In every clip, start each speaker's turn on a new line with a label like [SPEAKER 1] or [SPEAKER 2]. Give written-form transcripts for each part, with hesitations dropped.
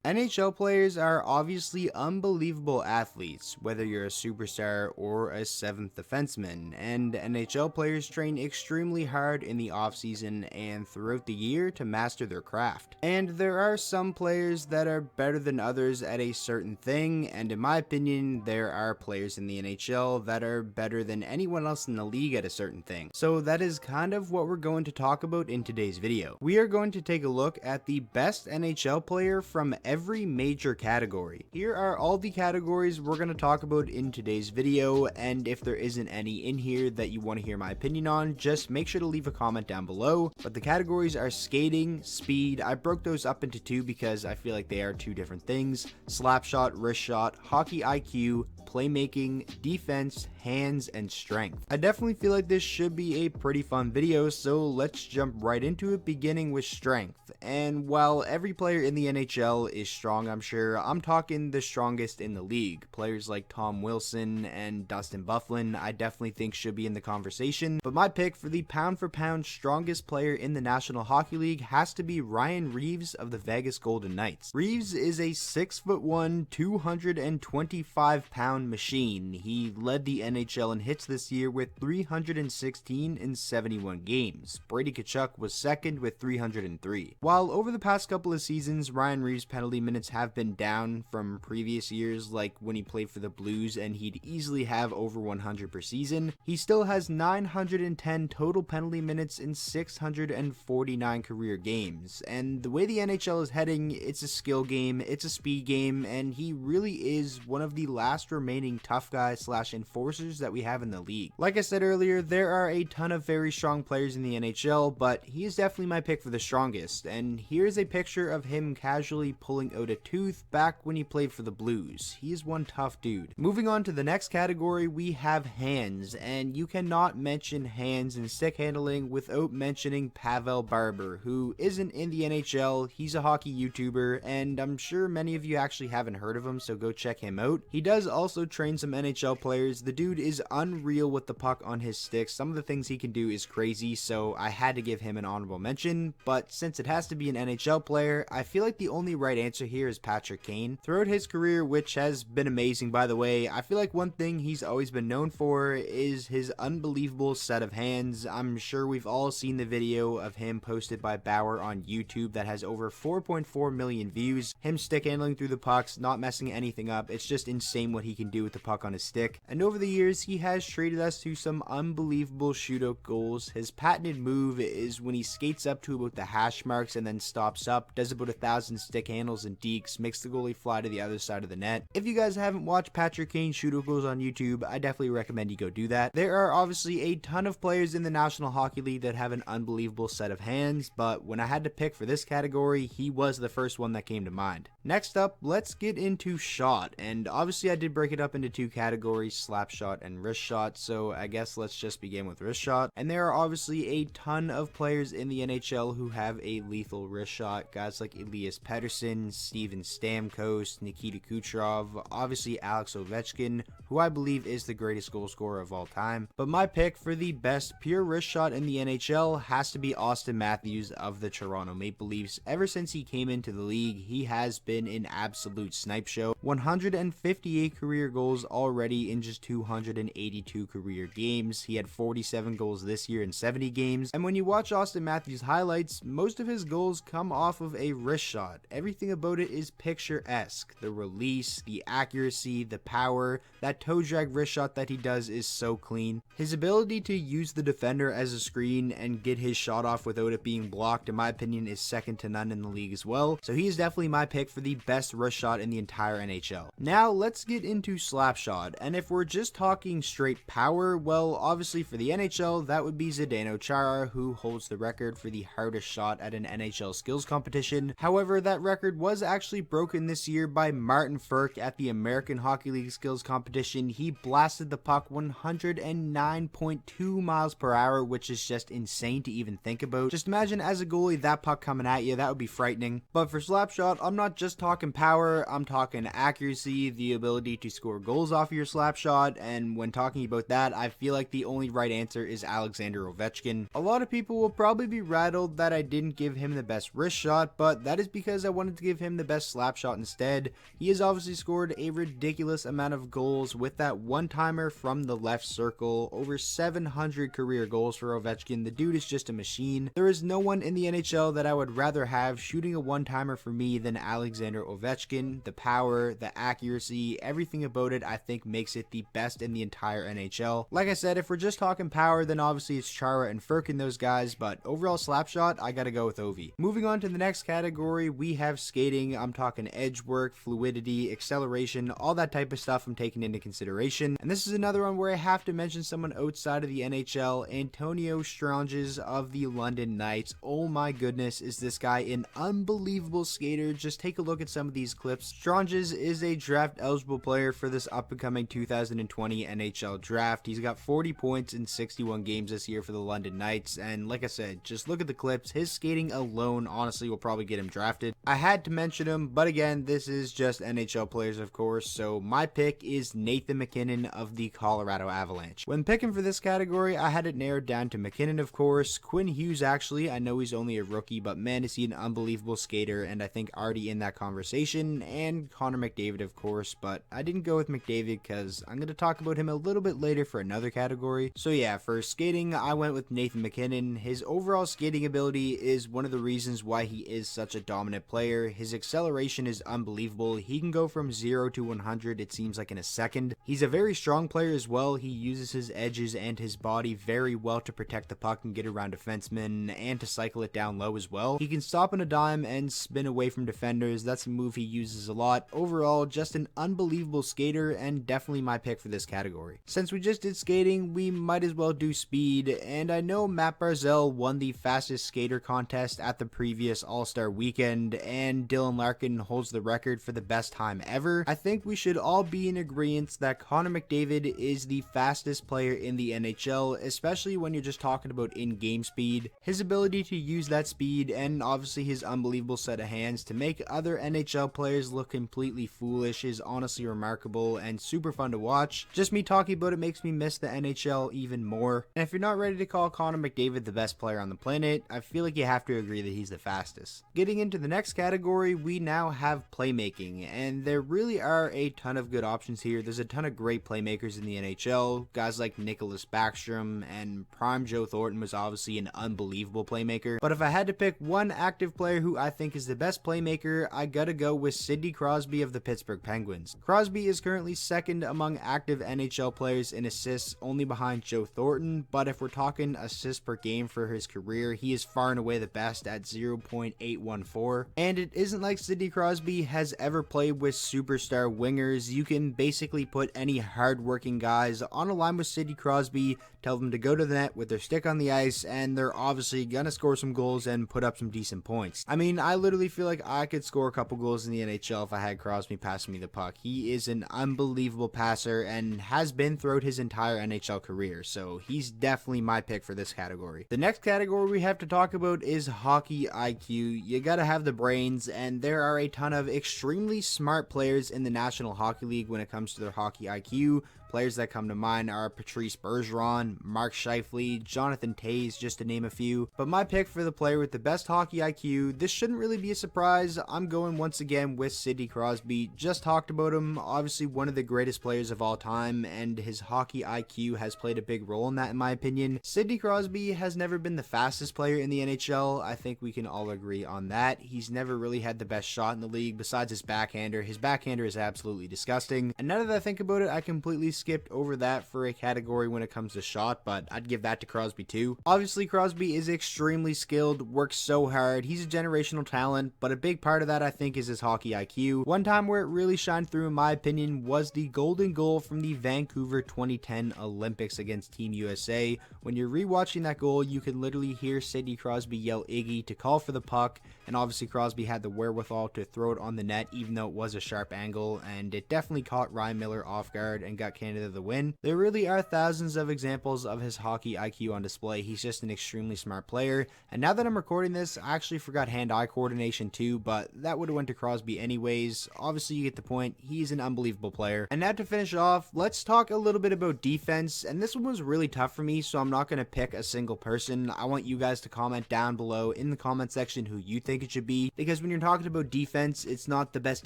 [SPEAKER 1] NHL players are obviously unbelievable athletes, whether you're a superstar or a seventh defenseman, and NHL players train extremely hard in the offseason and throughout the year to master their craft. And there are some players that are better than others at a certain thing, and in my opinion, there are players in the NHL that are better than anyone else in the league at a certain thing. So that is kind of what we're going to talk about in today's video. We are going to take a look at the best NHL player from every major category. Here are all the categories we're going to talk about in today's video, and if there isn't any in here that you want to hear my opinion on, just make sure to leave a comment down below. But the categories are skating, speed. I broke those up into two because I feel like they are two different things: slap shot, wrist shot, hockey IQ, playmaking, defense, hands, and strength. I definitely feel like this should be a pretty fun video, so let's jump right into it, beginning with strength. And while every player in the NHL is strong, I'm sure, I'm talking the strongest in the league. Players like Tom Wilson and Dustin Byfuglien I definitely think should be in the conversation, but my pick for the pound for pound strongest player in the National Hockey League has to be Ryan Reaves of the Vegas Golden Knights. Reaves is a 6'1", 225-pound machine. He led the NHL in hits this year with 316 in 71 games. Brady Tkachuk was second with 303. While over the past couple of seasons, Ryan Reaves' penalty minutes have been down from previous years, like when he played for the Blues and he'd easily have over 100 per season, he still has 910 total penalty minutes in 649 career games. And the way the NHL is heading, it's a skill game, it's a speed game, and he really is one of the last remaining tough guys slash enforcers that we have in the league. Like I said earlier, there are a ton of very strong players in the NHL, but he is definitely my pick for the strongest. And here's a picture of him casually pulling out a tooth back when he played for the Blues. He is one tough dude. Moving on to the next category, we have hands, and you cannot mention hands and stick handling without mentioning Pavel Barber, who isn't in the NHL. He's a hockey YouTuber, and I'm sure many of you actually haven't heard of him, so go check him out. He does also train some NHL players. The dude is unreal with the puck on his stick. Some of the things he can do is crazy, so I had to give him an honorable mention, but since it has to be an NHL player, I feel like the only right answer here is Patrick Kane. Throughout his career, which has been amazing by the way, I feel like one thing he's always been known for is his unbelievable set of hands. I'm sure we've all seen the video of him posted by Bauer on YouTube that has over 4.4 million views. Him stick handling through the pucks, not messing anything up. It's just insane what he can do with the puck on his stick. And over the years, he has treated us to some unbelievable shootout goals. His patented move is when he skates up to about the hash marks and then stops up, does about 1,000 stick handles and dekes, makes the goalie fly to the other side of the net. If you guys haven't watched Patrick Kane shootout goals on YouTube, I definitely recommend you go do that. There are obviously a ton of players in the National Hockey League that have an unbelievable set of hands, but when I had to pick for this category, he was the first one that came to mind. Next up, let's get into shot, and obviously I did break it up into two categories, slap shot and wrist shot, so I guess let's just begin with wrist shot. And there are obviously a ton of players in the NHL who have a lethal wrist shot, guys like Elias Pettersson, Steven Stamkos, Nikita Kucherov, obviously Alex Ovechkin, who I believe is the greatest goal scorer of all time. But my pick for the best pure wrist shot in the NHL has to be Austin Matthews of the Toronto Maple Leafs. Ever since he came into the league, he has been an absolute snipe show. 158 career goals already in just 282 career games. He had 47 goals this year in 70 games. And when you watch Austin Matthews highlights, most of his goals come off of a wrist shot. Everything about it is picturesque. The release, the accuracy, the power, that toe drag wrist shot that he does is so clean. His ability to use the defender as a screen and get his shot off without it being blocked, in my opinion, is second to none in the league as well. So he is definitely my pick for the best wrist shot in the entire NHL. Now let's get into slap shot, and if we're just talking straight power, well, obviously for the NHL, that would be Zdeno Chara, who holds the record for the hardest shot at an NHL skills competition. However, that record was actually broken this year by Martin Frk at the American Hockey League skills competition. He blasted the puck 109.2 miles per hour, which is just insane to even think about. Just imagine as a goalie that puck coming at you, that would be frightening. But for slap shot, I'm not just talking power, I'm talking accuracy, the ability to score goals off of your slap shot, and when talking about that, I feel like the only right answer is Alexander Ovechkin. A lot of people will probably be rattled that I didn't give him the best wrist shot, but that is because I wanted to give him the best slap shot instead. He has obviously scored a ridiculous amount of goals with that one-timer from the left circle. Over 700 career goals for Ovechkin. The dude is just a machine. There is no one in the NHL that I would rather have shooting a one-timer for me than Alexander Ovechkin. The power, the accuracy, everything about it I think makes it the best in the entire NHL. Like I said, if we're just talking power, then obviously it's Chara and Furkan, those guys, but overall slap shot, I gotta go with Ovi. Moving on to the next category, we have skating. I'm talking edge work, fluidity, acceleration, all that type of stuff I'm taking into consideration. And this is another one where I have to mention someone outside of the NHL, Antonio Stranges of the London Knights. Oh my goodness, is this guy an unbelievable skater? Just take a look at some of these clips. Stranges is a draft eligible player for this up-and-coming 2020 NHL draft. He's got 40 points in 61 games this year for the London Knights, and like I said, just look at the clips. His skating alone honestly will probably get him drafted. I had to mention him, but again, this is just NHL players, of course, so my pick is Nathan MacKinnon of the Colorado Avalanche. When picking for this category, I had it narrowed down to MacKinnon, of course, Quinn Hughes actually. I know he's only a rookie, but man, is he an unbelievable skater, and I think already in that conversation, and Connor McDavid, of course, but I didn't go with McDavid because I'm going to talk about him a little bit later for another category. So yeah, for skating, I went with Nathan MacKinnon. His overall skating ability is one of the reasons why he is such a dominant player. His acceleration is unbelievable. He can go from 0 to 100, it seems like, in a second. He's a very strong player as well. He uses his edges and his body very well to protect the puck and get around defensemen and to cycle it down low as well. He can stop on a dime and spin away from defenders. That's a move he uses a lot. Overall, just an unbelievable skater and definitely my pick for this category. Since we just did skating, we might as well do speed, and I know Matt Barzal won the fastest skater contest at the previous All-Star weekend, and Dylan Larkin holds the record for the best time ever. I think we should all be in agreement that Connor McDavid is the fastest player in the NHL, especially when you're just talking about in-game speed. His ability to use that speed and obviously his unbelievable set of hands to make other NHL players look completely foolish is honestly remarkable and super fun to watch. Just me talking about it makes me miss the NHL even more. And if you're not ready to call Connor McDavid the best player on the planet, I feel like you have to agree that he's the fastest. Getting into the next category, we now have playmaking, and there really are a ton of good options here. There's a ton of great playmakers in the NHL, guys like Nicholas Backstrom, and prime Joe Thornton was obviously an unbelievable playmaker. But if I had to pick one active player who I think is the best playmaker, I gotta go with Sidney Crosby of the Pittsburgh Penguins. Crosby is currently second among active NHL players in assists, only behind Joe Thornton, but if we're talking assists per game for his career, he is far and away the best at 0.814. And it isn't like Sidney Crosby has ever played with superstar wingers. You can basically put any hard-working guys on a line with Sidney Crosby, tell them to go to the net with their stick on the ice, and they're obviously gonna score some goals and put up some decent points. I mean, I literally feel like I could score a couple goals in the NHL if I had Crosby passing me the puck. He is an unbelievable passer and has been throughout his entire NHL career, so he's definitely my pick for this category. The next category we have to talk about is hockey IQ. You gotta have the brains, and there are a ton of extremely smart players in the National Hockey League when it comes to their hockey IQ. Players that come to mind are Patrice Bergeron, Mark Scheifele, Jonathan Toews, just to name a few. But my pick for the player with the best hockey IQ, this shouldn't really be a surprise. I'm going once again with Sidney Crosby. Just talked about him, obviously one of the greatest players of all time, and his hockey IQ has played a big role in that in my opinion. Sidney Crosby has never been the fastest player in the NHL. I think we can all agree on that. He's never really had the best shot in the league besides his backhander. His backhander is absolutely disgusting. And now that I think about it, I completely skipped over that for a category when it comes to shot, but I'd give that to Crosby too. Obviously, Crosby is extremely skilled, works so hard. He's a generational talent, but a big part of that I think is his hockey IQ. One time where it really shined through in my opinion was the golden goal from the Vancouver 2010 Olympics against Team USA. When you're rewatching that goal, you can literally hear Sidney Crosby yell Iggy to call for the puck, and obviously Crosby had the wherewithal to throw it on the net even though it was a sharp angle, and it definitely caught Ryan Miller off guard and got Canada the win. There really are thousands of examples of his hockey IQ on display. He's just an extremely smart player, and now that I'm recording this, I actually forgot hand-eye coordination too, but that would have went to Crosby anyways. Obviously you get the point. He's an unbelievable player. And now to finish off, let's talk a little bit about defense, and this one was really tough for me, so I'm not going to pick a single person. I want you guys to comment down below in the comment section who you think think it should be, because when you're talking about defense, it's not the best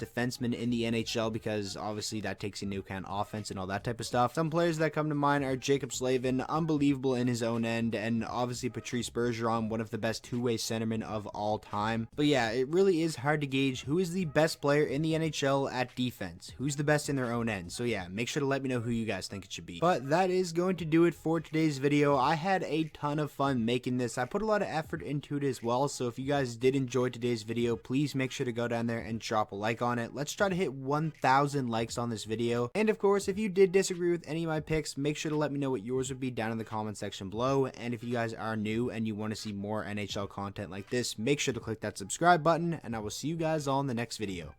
[SPEAKER 1] defenseman in the NHL, because obviously that takes into account offense and all that type of stuff. Some players that come to mind are Jacob Slavin, unbelievable in his own end, and obviously Patrice Bergeron, one of the best two-way centermen of all time. But yeah, it really is hard to gauge who is the best player in the NHL at defense, who's the best in their own end. So yeah, make sure to let me know who you guys think it should be. But that is going to do it for today's video. I had a ton of fun making this. I put a lot of effort into it as well, so if you guys did enjoy today's video, please make sure to go down there and drop a like on it. Let's try to hit 1,000 likes on this video. And of course, if you did disagree with any of my picks, make sure to let me know what yours would be down in the comment section below. And if you guys are new and you want to see more NHL content like this, make sure to click that subscribe button, and I will see you guys all in the next video.